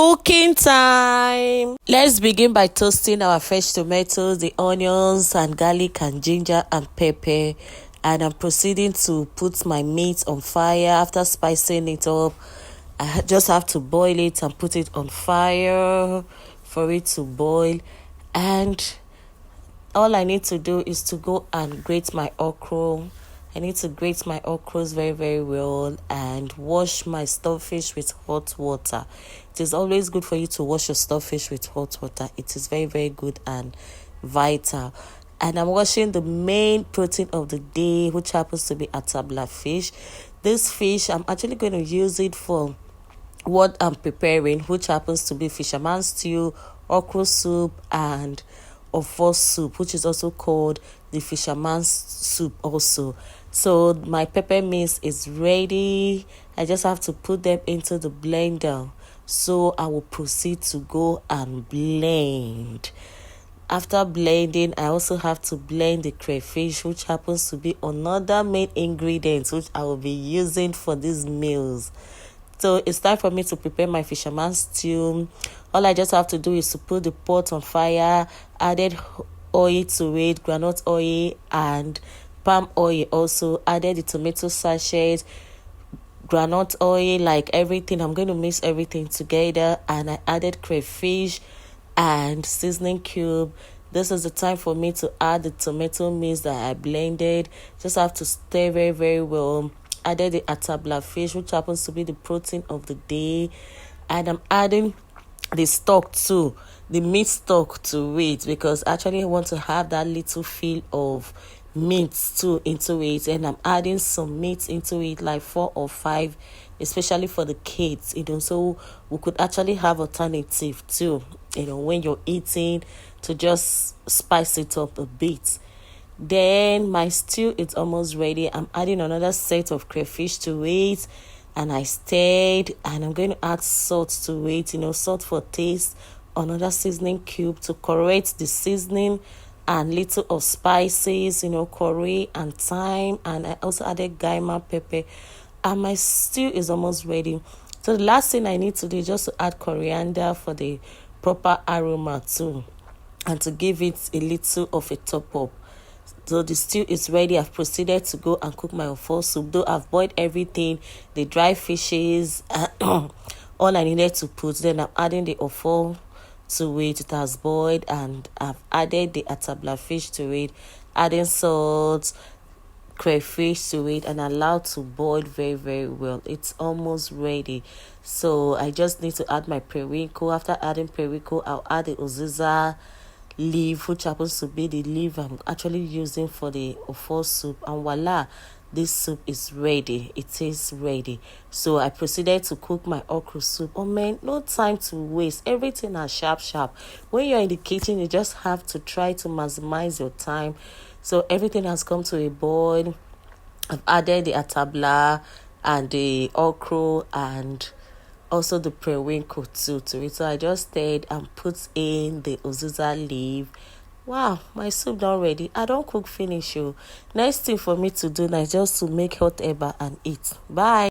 Cooking time. Let's begin by toasting our fresh tomatoes, the onions and garlic and ginger and pepper. And I'm proceeding to put my meat on fire. After spicing it up, I just have to boil it and put it on fire for it to boil. And all I need to do is to go and grate my okra. I need to grate my okras very, very well and wash my stockfish with hot water. It is always good for you to wash your stockfish with hot water. It is very, very good and vital. And I'm washing the main protein of the day, which happens to be atabla fish. This fish, I'm actually going to use it for what I'm preparing, which happens to be fisherman stew, okra soup, and ofo soup, which is also called the fisherman's soup also. So my pepper mix is ready. I just have to put them into the blender. So I will proceed to go and blend. After blending, I also have to blend the crayfish, which happens to be another main ingredient which I will be using for these meals. So it's time for me to prepare my fisherman stew. All I just have to do is to put the pot on fire, added oil to it, groundnut oil and palm oil also, added the tomato sachet, groundnut oil, like everything. I'm going to mix everything together, and I added crayfish and seasoning cube. This is the time for me to add the tomato mix that I blended. Just have to stir very, very well. Added the atabla fish, which happens to be the protein of the day, and I'm adding the stock too, the meat stock to it, because actually I want to have that little feel of meat too into it. And I'm adding some meat into it, like 4 or 5, especially for the kids, so we could actually have alternative too, when you're eating, to just spice it up a bit. Then my stew is almost ready. I'm adding another set of crayfish to it, and I stirred, and I'm going to add salt to it, salt for taste, another seasoning cube to correct the seasoning, and little of spices, curry and thyme, and I also added gaima pepper, and my stew is almost ready. So the last thing I need to do is just to add coriander for the proper aroma too, and to give it a little of a top up. So the stew is ready. I've proceeded to go and cook my ofo soup. Though I've boiled everything, the dry fishes, all I needed to put. Then I'm adding the ofo to it. It has boiled, and I've added the atabla fish to it, adding salt, crayfish to it, and allowed to boil very, very well. It's almost ready. So I just need to add my periwinkle. After adding periwinkle, I'll add the uziza leaf, which happens to be the leaf I'm actually using for the ofo soup, and voila, this soup is ready. It is ready. So I proceeded to cook my okra soup. Oh man, no time to waste. Everything is sharp. When you're in the kitchen, you just have to try to maximize your time. So everything has come to a boil. I've added the atabla and the okra and also the periwinkle too to it. So I just stirred and put in the uziza leaf. Wow, my soup done ready. I don't cook finish. Next thing for me to do now is just to make hot eba and eat. Bye.